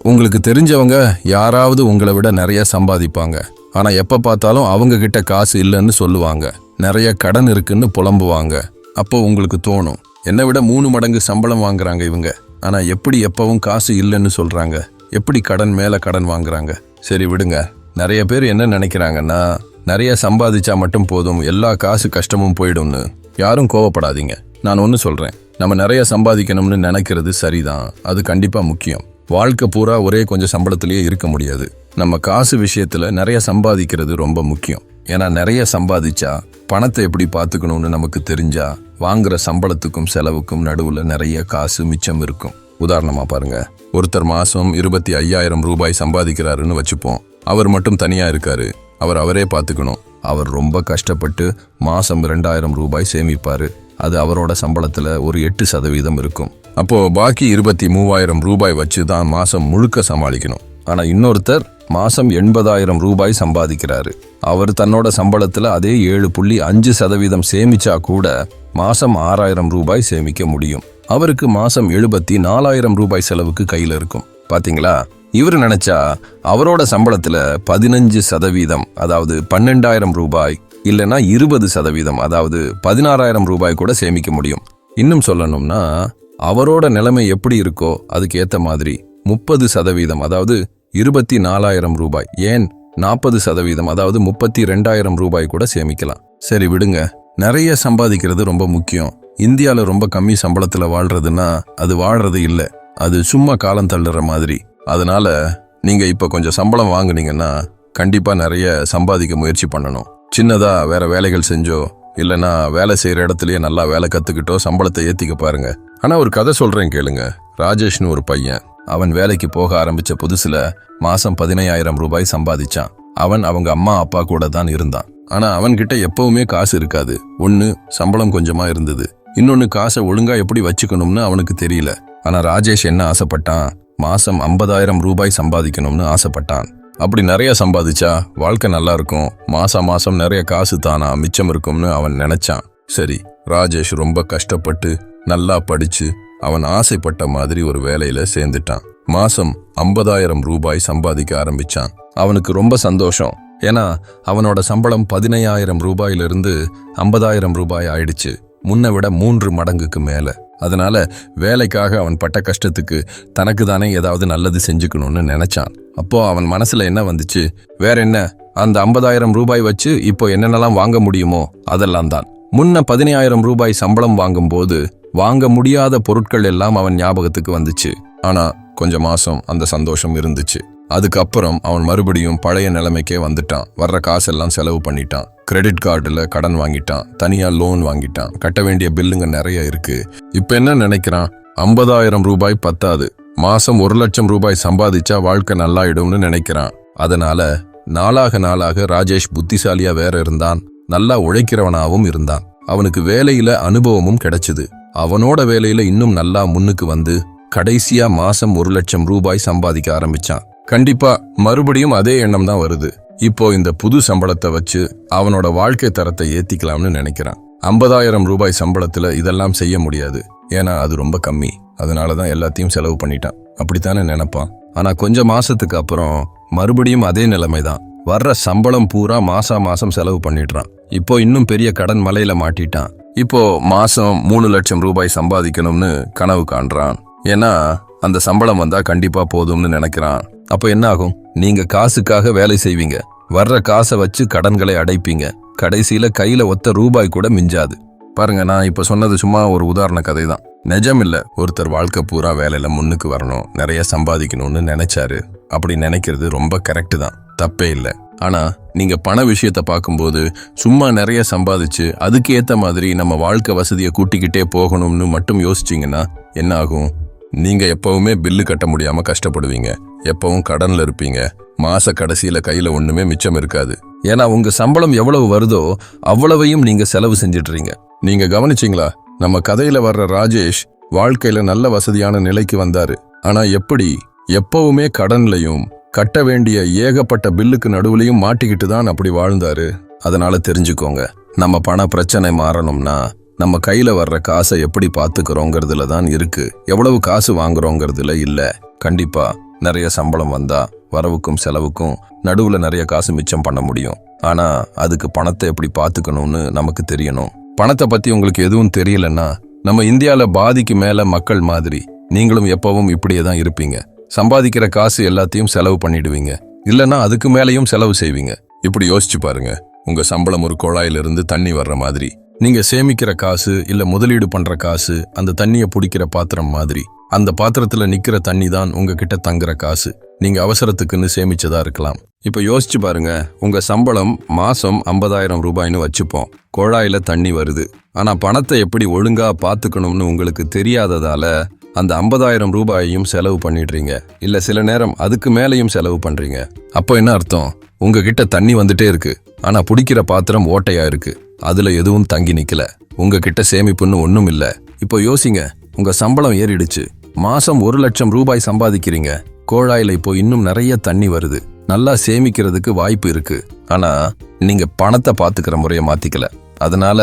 உங்களுக்கு தெரிஞ்சவங்க யாராவது உங்களை விட நிறைய சம்பாதிப்பாங்க. ஆனா எப்ப பார்த்தாலும் அவங்க கிட்ட காசு இல்லைன்னு சொல்லுவாங்க. நிறைய கடன் இருக்குன்னு புலம்புவாங்க. அப்போ உங்களுக்கு தோணும், என்னை விட 3 மடங்கு சம்பளம் வாங்குறாங்க இவங்க, ஆனா எப்படி எப்பவும் காசு இல்லைன்னு சொல்றாங்க, எப்படி கடன் மேல கடன் வாங்குறாங்க. சரி விடுங்க. நிறைய பேர் என்ன நினைக்கிறாங்கன்னா, நிறைய சம்பாதிச்சா மட்டும் போதும், எல்லா காசு கஷ்டமும் போயிடும்னு. யாரும் கோவப்படாதீங்க. நான் ஒன்று சொல்றேன், நம்ம நிறைய சம்பாதிக்கணும்னு நினைக்கிறது சரிதான், அது கண்டிப்பா முக்கியம். வாழ்க்கை பூரா ஒரே கொஞ்சம் சம்பளத்திலேயே இருக்க முடியாது. நம்ம காசு விஷயத்துல நிறைய சம்பாதிக்கிறது ரொம்ப முக்கியம். ஏன்னா நிறைய சம்பாதிச்சா பணத்தை எப்படி பார்த்துக்கணும்னு நமக்கு தெரிஞ்சா வாங்குற சம்பளத்துக்கும் செலவுக்கும் நடுவுல நிறைய காசு மிச்சம் இருக்கும். உதாரணமா பாருங்க, ஒருத்தர் மாசம் 25,000 ரூபாய் சம்பாதிக்கிறாருன்னு வச்சுப்போம். அவர் மட்டும் தனியா இருக்காரு, அவரே பார்த்துக்கணும். அவர் ரொம்ப கஷ்டப்பட்டு மாசம் 2,000 ரூபாய் சேமிப்பாரு. அது அவரோட சம்பளத்துல ஒரு 8% இருக்கும். அப்போ பாக்கி 23,000 ரூபாய் வச்சு தான் மாசம் முழுக்க சமாளிக்கணும். ஆனா இன்னொருத்தர் மாசம் 80,000 ரூபாய் சம்பாதிக்கிறாரு. அவர் தன்னோட சம்பளத்துல அதே 7.5% சேமிச்சா கூட மாசம் 6,000 ரூபாய் சேமிக்க முடியும். அவருக்கு மாசம் 74,000 ரூபாய் செலவுக்கு கையில இருக்கும். பாத்தீங்களா? இவர் நினைச்சா அவரோட சம்பளத்துல 15%, அதாவது 12,000 ரூபாய், இல்லைன்னா 20%, அதாவது 16,000 ரூபாய் கூட சேமிக்க முடியும். இன்னும் சொல்லணும்னா அவரோட நிலைமை எப்படி இருக்கோ அதுக்கு ஏத்த மாதிரி 30%, அதாவது 24,000 ரூபாய், ஏன் 40%, அதாவது 32,000 ரூபாய் கூட சேமிக்கலாம். சரி விடுங்க, நிறைய சம்பாதிக்கிறது ரொம்ப முக்கியம். இந்தியால ரொம்ப கம்மி சம்பளத்துல வாழ்றதுன்னா அது வாழ்றது இல்லை, அது சும்மா காலம் தள்ளுற மாதிரி. அதனால நீங்க இப்ப கொஞ்சம் சம்பளம் வாங்குனீங்கன்னா கண்டிப்பா நிறைய சம்பாதிக்க முயற்சி பண்ணணும். சின்னதா வேற வேலைகள் செஞ்சோ இல்லைன்னா வேலை செய்யற இடத்துலயே நல்லா வேலை கத்துக்கிட்டோ சம்பளத்தை ஏத்திக்க பாருங்க. ஆனா ஒரு கதை சொல்றேன் கேளுங்க. ராஜேஷ்னு ஒரு பையன், அவன் வேலைக்கு போக ஆரம்பிச்ச புதுசுல மாசம் 15,000 ரூபாய் சம்பாதிச்சான். அவன் அவங்க அம்மா அப்பா கூட தான் இருந்தான். ஆனா அவன்கிட்ட எப்பவுமே காசு இருக்காது. ஒன்னு சம்பளம் கொஞ்சமா இருந்தது, இன்னொன்னு காசை ஒழுங்கா எப்படி வச்சுக்கணும்னு அவனுக்கு தெரியல. ஆனா ராஜேஷ் என்ன ஆசைப்பட்டான், மாசம் 50,000 ரூபாய் சம்பாதிக்கணும்னு ஆசைப்பட்டான். அப்படி நிறைய சம்பாதிச்சா வாழ்க்கை நல்லா இருக்கும், மாசம் நிறைய காசு தானா மிச்சம் இருக்கும்னு அவன் நினைச்சான். சரி, ராஜேஷ் ரொம்ப கஷ்டப்பட்டு நல்லா படிச்சு அவன் ஆசைப்பட்ட மாதிரி ஒரு வேலையில சேர்ந்துட்டான். மாசம் 50,000 ரூபாய் சம்பாதிக்க ஆரம்பிச்சான். அவனுக்கு ரொம்ப சந்தோஷம். ஏன்னா அவனோட சம்பளம் 15,000 ரூபாயிலிருந்து 50,000 ரூபாய் ஆயிடுச்சு, முன்ன விட 3 மடங்குக்கு மேல. அதனால வேலைக்காக அவன் பட்ட கஷ்டத்துக்கு தனக்கு தானே ஏதாவது நல்லது செஞ்சுக்கணும்னு நினைச்சான். அப்போ அவன் மனசுல என்ன வந்துச்சு, வேற என்ன, அந்த 50,000 ரூபாய் வச்சு இப்போ என்னென்னலாம் வாங்க முடியுமோ அதெல்லாம் தான். முன்ன 15,000 ரூபாய் சம்பளம் வாங்கும்போது வாங்க முடியாத பொருட்கள் எல்லாம் அவன் ஞாபகத்துக்கு வந்துச்சு. ஆனா கொஞ்ச மாசம் அந்த சந்தோஷம் இருந்துச்சு. அதுக்கப்புறம் அவன் மறுபடியும் பழைய நிலைமைக்கே வந்துட்டான். வர்ற காசெல்லாம் செலவு பண்ணிட்டான். கிரெடிட் கார்டுல கடன் வாங்கிட்டான், தனியா லோன் வாங்கிட்டான், கட்ட வேண்டிய பில்லுங்க நிறைய இருக்கு. இப்ப என்ன நினைக்கிறான், 50,000 ரூபாய் பத்தாது, மாசம் 1,00,000 ரூபாய் சம்பாதிச்சா வாழ்க்கை நல்லாயிடும்னு நினைக்கிறான். அதனால நாளாக ராஜேஷ் புத்திசாலியா வேற இருந்தான், நல்லா உழைக்கிறவனாவும் இருந்தான். அவனுக்கு வேலையில அனுபவமும் கிடைச்சது. அவனோட வேலையில இன்னும் நல்லா முன்னுக்கு வந்து கடைசியா மாசம் 1,00,000 ரூபாய் சம்பாதிக்க ஆரம்பிச்சான். கண்டிப்பா மறுபடியும் அதே எண்ணம் தான் வருது. இப்போ இந்த புது சம்பளத்தை வச்சு அவனோட வாழ்க்கை தரத்தை ஏத்திக்கலாம்னு நினைக்கிறான். 50,000 ரூபாய் சம்பளத்துல இதெல்லாம் செய்ய முடியாது, ஏன்னா அது ரொம்ப கம்மி. அதனாலதான் எல்லாத்தையும் செலவு பண்ணிட்டான். அப்படித்தானே நினைப்பான். ஆனா கொஞ்ச மாசத்துக்கு அப்புறம் மறுபடியும் அதே நிலைமைதான். வர்ற சம்பளம் பூரா மாசம் செலவு பண்ணிடுறான். இப்போ இன்னும் பெரிய கடன் மலையில மாட்டிட்டான். இப்போ மாசம் 3,00,000 ரூபாய் சம்பாதிக்கணும்னு கனவு காண்றான். ஏன்னா அந்த சம்பளம் வந்தா கண்டிப்பா போதும்னு நினைக்கிறான். அப்ப என்ன ஆகும், நீங்க காசுக்காக வேலை செய்வீங்க, வர்ற காசை வச்சு கடன்களை அடைப்பீங்க, கடைசியில கையில ஒத்த ரூபாய் கூட மிஞ்சாது. பாருங்க, நான் இப்ப சொன்னது சும்மா ஒரு உதாரண கதை தான், நிஜம் இல்ல. ஒருத்தர் வாழ்க்கை பூரா வேலையில முன்னுக்கு வரணும், நிறைய சம்பாதிக்கணும்னு நினைச்சாரு. அப்படி நினைக்கிறது ரொம்ப கரெக்ட் தான், தப்பே இல்லை. ஆனா நீங்க பண விஷயத்த பார்க்கும்போது சும்மா நிறைய சம்பாதிச்சு அதுக்கு ஏத்த மாதிரி நம்ம வாழ்க்கை வசதியை கூட்டிக்கிட்டே போகணும்னு மட்டும் யோசிச்சீங்கன்னா என்ன ஆகும், நீங்க எப்பவுமே பில்லு கட்ட முடியாம கஷ்டப்படுவீங்க, எப்பவும் கடன்ல இருப்பீங்க, மாச கடைசியில கையில ஒண்ணுமே மிச்சம் இருக்காது. ஏன்னா உங்க சம்பளம் எவ்வளவு வருதோ அவ்வளவையும் நீங்க செலவு செஞ்சிடுறீங்க. நீங்க கவனிச்சீங்களா, நம்ம கதையில வர்ற ராஜேஷ் வாழ்க்கையில நல்ல வசதியான நிலைக்கு வந்தாரு. ஆனா எப்படி, எப்பவுமே கடன்லையும் கட்ட வேண்டிய ஏகப்பட்ட பில்லுக்கு நடுவுலையும் மாட்டிக்கிட்டு தான் அப்படி வாழ்ந்தாரு. அதனால தெரிஞ்சுக்கோங்க, நம்ம பண பிரச்சனை மாறணும்னா நம்ம கையில வர்ற காசை எப்படி பாத்துக்கிறோங்கிறதுல தான் இருக்கு, எவ்வளவு காசு வாங்குறோங்கிறதுல இல்ல. கண்டிப்பா நிறைய சம்பளம் வந்தா வரவுக்கும் செலவுக்கும் நடுவுல நிறைய காசு மிச்சம் பண்ண முடியும். ஆனா அதுக்கு பணத்தை எப்படி பார்த்துக்கணும்னு நமக்கு தெரியணும். பணத்தை பத்தி உங்களுக்கு எதுவும் தெரியலன்னா நம்ம இந்தியால பாதிக்கு மேல மக்கள் மாதிரி நீங்களும் எப்பவும் இப்படியே தான் இருப்பீங்க. சம்பாதிக்கிற காசு எல்லாத்தையும் செலவு பண்ணிடுவீங்க, இல்லைன்னா அதுக்கு மேலேயும் செலவு செய்வீங்க. இப்படி யோசிச்சு பாருங்க. உங்க சம்பளம் ஒரு குழாயிலிருந்து தண்ணி வர்ற மாதிரி, நீங்க சேமிக்கிற காசு இல்ல முதலீடு பண்ற காசு அந்த தண்ணியை பிடிக்கிற பாத்திரம் மாதிரி. அந்த பாத்திரத்துல நிக்கிற தண்ணி தான் உங்ககிட்ட தங்குற காசு. நீங்க அவசரத்துக்குன்னு சேமிச்சதா இருக்கலாம். இப்ப யோசிச்சு பாருங்க. உங்க சம்பளம் மாசம் 50,000 ரூபாய்னு வச்சுப்போம். குழாயில தண்ணி வருது. ஆனா பணத்தை எப்படி ஒழுங்கா பாத்துக்கணும்னு உங்களுக்கு தெரியாததால அந்த 50,000 ரூபாயையும் செலவு பண்ணிடுறீங்க. இல்ல சில நேரம் அதுக்கு மேலையும் செலவு பண்றீங்க. அப்போ என்ன அர்த்தம்? உங்ககிட்ட தண்ணி வந்துட்டே இருக்கு, ஆனா பிடிக்கிற பாத்திரம் ஓட்டையா இருக்கு. அதுல எதுவும் தங்கி நிக்கல. உங்ககிட்ட சேமிப்புன்னு ஒண்ணும் இல்ல. இப்போ யோசிங்க. உங்க சம்பளம் ஏறிடுச்சு. மாசம் 1,00,000 ரூபாய் சம்பாதிக்கிறீங்க. கோழாயில இப்போ இன்னும் நிறைய தண்ணி வருது. நல்லா சேமிக்கிறதுக்கு வாய்ப்பு இருக்கு. ஆனா நீங்க பணத்தை பாத்துக்கிற முறைய மாத்திக்கல. அதனால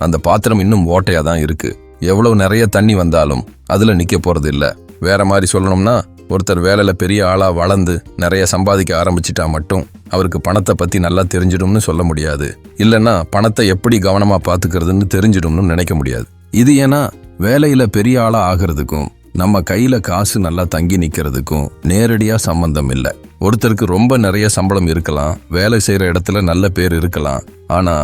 அந்த பாத்திரம் இன்னும் ஓட்டையா தான் இருக்கு. எவ்வளவு நிறைய தண்ணி வந்தாலும் அதுல நிக்க போறது இல்ல. வேற மாதிரி சொல்லணும்னா, ஒருத்தர் வேலையில பெரிய ஆளா வளர்ந்து நிறைய சம்பாதிக்க ஆரம்பிச்சிட்டா மட்டும் அவருக்கு பணத்தை பத்தி நல்லா தெரிஞ்சிடும்னு சொல்ல முடியாது. இல்லைன்னா பணத்தை எப்படி கவனமா பாத்துக்கிறதுன்னு தெரிஞ்சிடும்னு நினைக்க முடியாது. இது ஏன்னா வேலையில பெரிய ஆளா ஆகிறதுக்கும் நம்ம கையில காசு நல்லா தங்கி நிக்கிறதுக்கும் நேரடியா சம்பந்தம் இல்லை. ஒருத்தருக்கு ரொம்ப நிறைய சம்பளம் இருக்கலாம், வேலை செய்யற இடத்துல நல்ல பேர் இருக்கலாம். ஆனா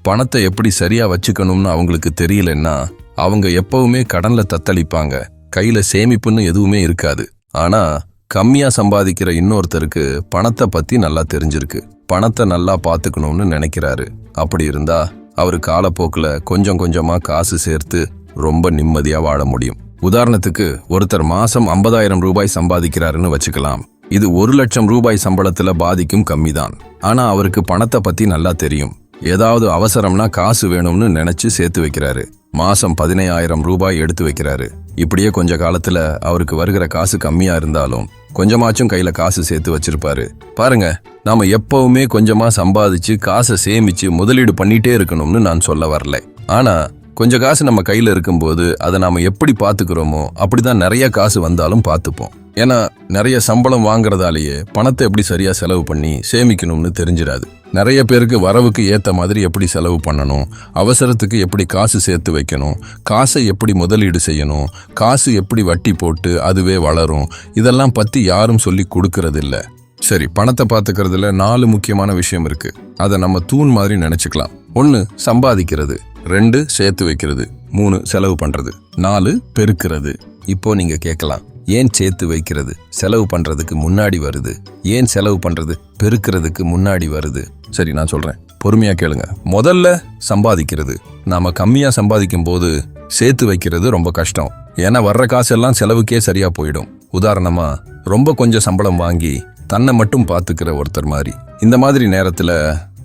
பணத்தை எப்படி சரியா வச்சுக்கணும்னு அவங்களுக்கு தெரியலன்னா அவங்க எப்பவுமே கடன்ல தத்தளிப்பாங்க. கையில சேமிப்புன்னு எதுவுமே இருக்காது. ஆனா கம்மியா சம்பாதிக்கிற இன்னொருத்தருக்கு பணத்தை பத்தி நல்லா தெரிஞ்சிருக்கு. பணத்தை நல்லா பாத்துக்கணும்னு நினைக்கிறாரு. அப்படி இருந்தா அவரு காலப்போக்குல கொஞ்சம் கொஞ்சமா காசு சேர்த்து ரொம்ப நிம்மதியா வாழ முடியும். உதாரணத்துக்கு ஒருத்தர் மாசம் 50,000 ரூபாய் சம்பாதிக்கிறாருன்னு வச்சுக்கலாம். இது 1,00,000 ரூபாய் சம்பளத்துல பாதிக்கும் கம்மிதான். ஆனா அவருக்கு பணத்தை பத்தி நல்லா தெரியும். ஏதாவது அவசரம்னா காசு வேணும்னு நினைச்சு சேர்த்து வைக்கிறாரு. மாசம் 15,000 ரூபாய் எடுத்து வைக்கிறாரு. இப்படியே கொஞ்ச காலத்துல அவருக்கு வருகிற காசு கம்மியா இருந்தாலும் கொஞ்சமாச்சும் கையில காசு சேர்த்து வச்சிருப்பாரு. பாருங்க, நாம எப்பவுமே கொஞ்சமா சம்பாதிச்சு காசை சேமிச்சு முதலீடு பண்ணிட்டே இருக்கணும்னு நான் சொல்ல வரல. ஆனா கொஞ்சம் காசு நம்ம கையில இருக்கும்போது அதை நாம எப்படி பாத்துக்கிறோமோ அப்படிதான் நிறைய காசு வந்தாலும் பார்த்துப்போம். ஏன்னா நிறைய சம்பளம் வாங்குறதாலேயே பணத்தை எப்படி சரியா செலவு பண்ணி சேமிக்கணும்னு தெரிஞ்சிடாது. நிறைய பேருக்கு வரவுக்கு ஏத்த மாதிரி எப்படி செலவு பண்ணணும், அவசரத்துக்கு எப்படி காசு சேர்த்து வைக்கணும், காசை எப்படி முதலீடு செய்யணும், காசு எப்படி வட்டி போட்டு அதுவே வளரும், இதெல்லாம் பத்தி யாரும் சொல்லி கொடுக்கறது இல்ல. சரி, பணத்தை பாத்துக்கிறதுல 4 முக்கியமான விஷயம் இருக்கு. அதை நம்ம தூண் மாதிரி நினைச்சுக்கலாம். 1 சம்பாதிக்கிறது, 2 சேர்த்து வைக்கிறது, 3 செலவு பண்றது, 4 பெருக்கிறது. இப்போ நீங்க கேட்கலாம், ஏன் சேர்த்து வைக்கிறது செலவு பண்றதுக்கு முன்னாடி வருது, ஏன் செலவு பண்றது பெருக்கிறதுக்கு முன்னாடி வருது? சரி, நான் சொல்றேன், பொறுமையா கேளுங்க. முதல்ல சம்பாதிக்கிறது. நாம கம்மியா சம்பாதிக்கும் போது சேர்த்து வைக்கிறது ரொம்ப கஷ்டம். ஏன்னா வர்ற காசெல்லாம் செலவுக்கே சரியா போயிடும். உதாரணமா, ரொம்ப கொஞ்சம் சம்பளம் வாங்கி தன்னை மட்டும் பாத்துக்கிற ஒருத்தர் மாதிரி. இந்த மாதிரி நேரத்துல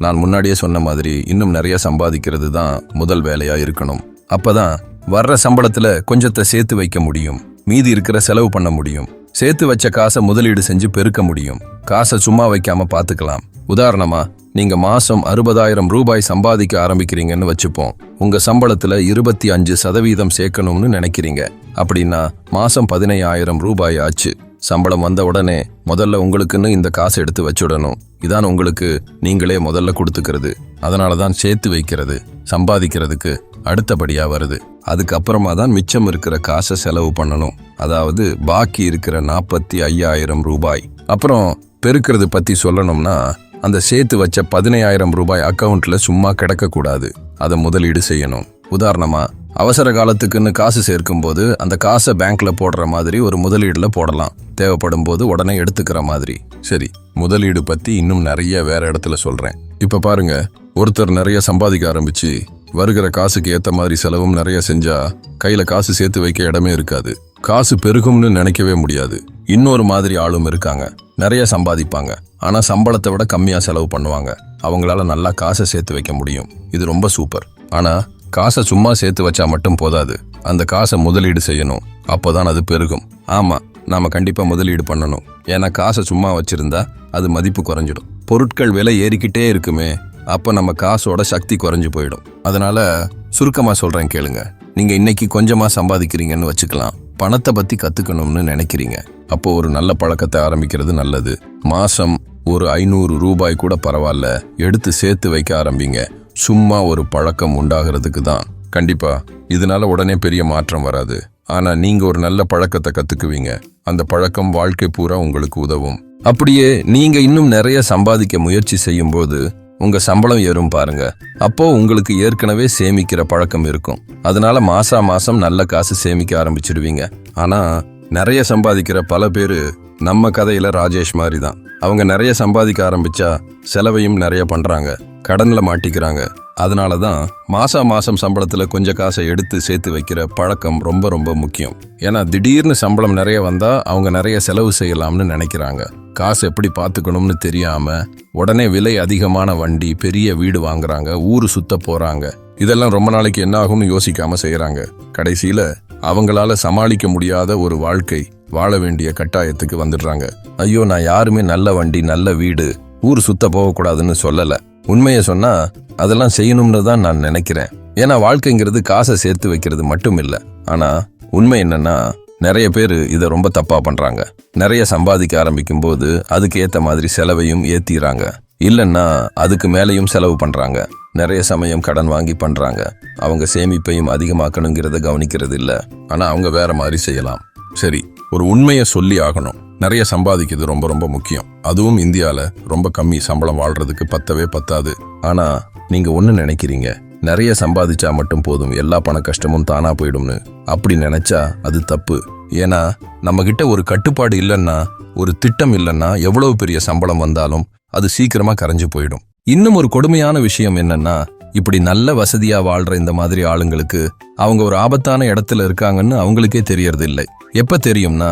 நான் முன்னாடியே சொன்ன மாதிரி இன்னும் நிறைய சம்பாதிக்கிறது தான் முதல் வேலையா இருக்கணும். அப்பதான் வர்ற சம்பளத்துல கொஞ்சத்தை சேர்த்து வைக்க முடியும், மீதி இருக்கிற செலவு பண்ண முடியும். சேர்த்து வச்ச காசை முதலீடு செஞ்சு பெருக்க முடியும். காசை சும்மா வைக்காம பாத்துக்கலாம். உதாரணமா, நீங்க மாசம் 60,000 ரூபாய் சம்பாதிக்க ஆரம்பிக்கிறீங்கன்னு வச்சுப்போம். உங்க சம்பளத்துல 25% சேர்க்கணும்னு நினைக்கிறீங்க. அப்படின்னா மாசம் 15,000 ரூபாய் ஆச்சு. சம்பளம் வந்த உடனே முதல்ல உங்களுக்குன்னு இந்த காசை எடுத்து வச்சுடணும். இதான் உங்களுக்கு நீங்களே முதல்ல கொடுத்துக்கிறது. அதனாலதான் சேர்த்து வைக்கிறது சம்பாதிக்கிறதுக்கு அடுத்தபடியா வருது. அதுக்கப்புறமா தான் மிச்சம் இருக்கிற காசை செலவு பண்ணணும். அதாவது பாக்கி இருக்கிற 45,000 ரூபாய். அப்புறம் பெருக்கிறது பத்தி சொல்லணும்னா, அந்த சேர்த்து வச்ச 15,000 ரூபாய் அக்கவுண்ட்ல சும்மா கிடக்கக்கூடாது. அதை முதலீடு செய்யணும். உதாரணமா, அவசர காலத்துக்குன்னு காசு சேர்க்கும் போது அந்த காசை பேங்க்ல போடுற மாதிரி ஒரு முதலீடுல போடலாம். தேவைப்படும் போது உடனே எடுத்துக்கிற மாதிரி. சரி, முதலீடு பத்தி இன்னும் நிறைய வேற இடத்துல சொல்றேன். இப்ப பாருங்க, ஒருத்தர் நிறைய சம்பாதிக்க ஆரம்பிச்சு வருகிற காசுக்கு ஏத்த மாதிரி செலவும் நிறைய செஞ்சா கையில காசு சேர்த்து வைக்க இடமே இருக்காது. காசு பெருகும்னு நினைக்கவே முடியாது. இன்னொரு மாதிரி ஆளும் இருக்காங்க. நிறைய சம்பாதிப்பாங்க, ஆனா சம்பளத்தை விட கம்மியா செலவு பண்ணுவாங்க. அவங்களால நல்லா காசை சேர்த்து வைக்க முடியும். இது ரொம்ப சூப்பர். ஆனா காசை சும்மா சேர்த்து வச்சா மட்டும் போதாது. அந்த காசை முதலீடு செய்யணும். அப்போதான் அது பெருகும். ஆமா, நாம கண்டிப்பா முதலீடு பண்ணணும். ஏன்னா காசை சும்மா வச்சிருந்தா அது மதிப்பு குறைஞ்சிடும். பொருட்கள் விலை ஏறிக்கிட்டே இருக்குமே, அப்ப நம்ம காசோட சக்தி குறைஞ்சு போயிடும். அதனால சுருக்கமா சொல்றேன் கேளுங்க. நீங்க இன்னைக்கு கொஞ்சமா சம்பாதிக்கிறீங்கன்னு வச்சுக்கலாம். பணத்தை பத்தி கத்துக்கணும்னு நினைக்கிறீங்க. அப்போ ஒரு நல்ல பழக்கத்தை ஆரம்பிக்கிறது நல்லது. மாசம் ஒரு 500 ரூபாய் கூட பரவாயில்ல, எடுத்து சேர்த்து வைக்க ஆரம்பிங்க. சும்மா ஒரு பழக்கம் உண்டாகிறதுக்கு தான். கண்டிப்பா இதனால உடனே பெரிய மாற்றம் வராது. ஆனா நீங்க ஒரு நல்ல பழக்கத்தை கத்துக்குவீங்க. அந்த பழக்கம் வாழ்க்கை பூரா உங்களுக்கு உதவும். அப்படியே நீங்க இன்னும் நிறைய சம்பாதிக்க முயற்சி செய்யும் போது உங்க சம்பளம் ஏறும் பாருங்க. அப்போ உங்களுக்கு ஏற்கனவே சேமிக்கிற பழக்கம் இருக்கும். அதனால மாசம் நல்ல காசு சேமிக்க ஆரம்பிச்சிடுவீங்க. ஆனா நிறைய சம்பாதிக்கிற பல பேரு நம்ம கதையில ராஜேஷ் மாதிரி தான். அவங்க நிறைய சம்பாதிக்க ஆரம்பிச்சா செலவையும் நிறைய பண்றாங்க, கடன்ல மாட்டிக்கிறாங்க. அதனால தான் மாசம் சம்பளத்துல கொஞ்சம் காசை எடுத்து சேர்த்து வைக்கிற பழக்கம் ரொம்ப ரொம்ப முக்கியம். ஏன்னா திடீர்னு சம்பளம் நிறைய வந்தா அவங்க நிறைய செலவு செய்யலாம்னு நினைக்கிறாங்க. காசு எப்படி பார்த்துக்கணும்னு தெரியாம உடனே விலை அதிகமான வண்டி, பெரிய வீடு வாங்குறாங்க, ஊரு சுத்த போறாங்க. இதெல்லாம் ரொம்ப நாளைக்கு என்ன ஆகும்னு யோசிக்காம செய்யறாங்க. கடைசியில அவங்களால சமாளிக்க முடியாத ஒரு வாழ்க்கை வாழ வேண்டிய கட்டாயத்துக்கு வந்துடுறாங்க. ஐயோ, நான் யாருமே நல்ல வண்டி, நல்ல வீடு, ஊர் சுத்த போகக்கூடாதுன்னு சொல்லல. உண்மையை சொன்னா அதெல்லாம் செய்யணும்னு தான் நான் நினைக்கிறேன். ஏன்னா வாழ்க்கைங்கிறது காசை சேர்த்து வைக்கிறது மட்டும் இல்லை. ஆனா உண்மை என்னன்னா நிறைய பேர் இதை ரொம்ப தப்பா பண்றாங்க. நிறைய சம்பாதிக்க ஆரம்பிக்கும் போது அதுக்கு ஏத்த மாதிரி செலவையும் ஏத்திறாங்க. இல்லைன்னா அதுக்கு மேலையும் செலவு பண்றாங்க. நிறைய சமயம் கடன் வாங்கி பண்றாங்க. அவங்க சேமிப்பையும் அதிகமாக்கணுங்கிறத கவனிக்கிறது இல்ல. ஆனா அவங்க வேற மாதிரி செய்யலாம். சரி, ஒரு உண்மையை சொல்லி ஆகணும். நிறைய சம்பாதிக்கிறது ரொம்ப ரொம்ப முக்கியம். அதுவும் இந்தியால ரொம்ப கம்மி சம்பளம் வாழ்றதுக்கு பத்தவே பத்தாது. ஆனா நீங்க ஒண்ணு நினைக்கிறீங்க, நிறைய சம்பாதிச்சா மட்டும் போதும், எல்லா பண கஷ்டமும் தானா போயிடும்னு. அப்படி நினைச்சா அது தப்பு. ஏன்னா நம்ம கிட்ட ஒரு கட்டுப்பாடு இல்லைன்னா, ஒரு திட்டம் இல்லைன்னா எவ்வளவு பெரிய சம்பளம் வந்தாலும் அது சீக்கிரமா கரைஞ்சு போயிடும். இன்னும் ஒரு கொடுமையான விஷயம் என்னன்னா, இப்படி நல்ல வசதியா வாழ்ற இந்த மாதிரி ஆளுங்களுக்கு அவங்க ஒரு ஆபத்தான இடத்துல இருக்காங்கன்னு அவங்களுக்கே தெரியறது இல்லை. எப்ப தெரியும்னா,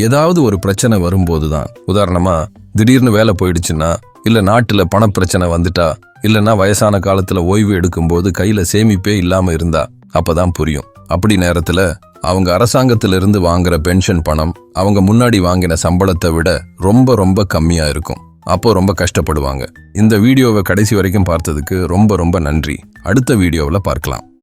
ஏதாவது ஒரு பிரச்சனை வரும்போதுதான். உதாரணமா திடீர்னு வேலை போயிடுச்சுன்னா, இல்ல நாட்டுல பண பிரச்சனை வந்துட்டா, இல்லைன்னா வயசான காலத்துல ஓய்வு எடுக்கும்போது கையில சேமிப்பே இல்லாம இருந்தா அப்பதான் புரியும். அப்படி நேரத்துல அவங்க அரசாங்கத்திலிருந்து வாங்குற பென்ஷன் பணம் அவங்க முன்னாடி வாங்கின சம்பளத்தை விட ரொம்ப ரொம்ப கம்மியா இருக்கும். அப்போ ரொம்ப கஷ்டப்படுவாங்க. இந்த வீடியோவை கடைசி வரைக்கும் பார்த்ததுக்கு ரொம்ப ரொம்ப நன்றி. அடுத்த வீடியோவில் பார்க்கலாம்.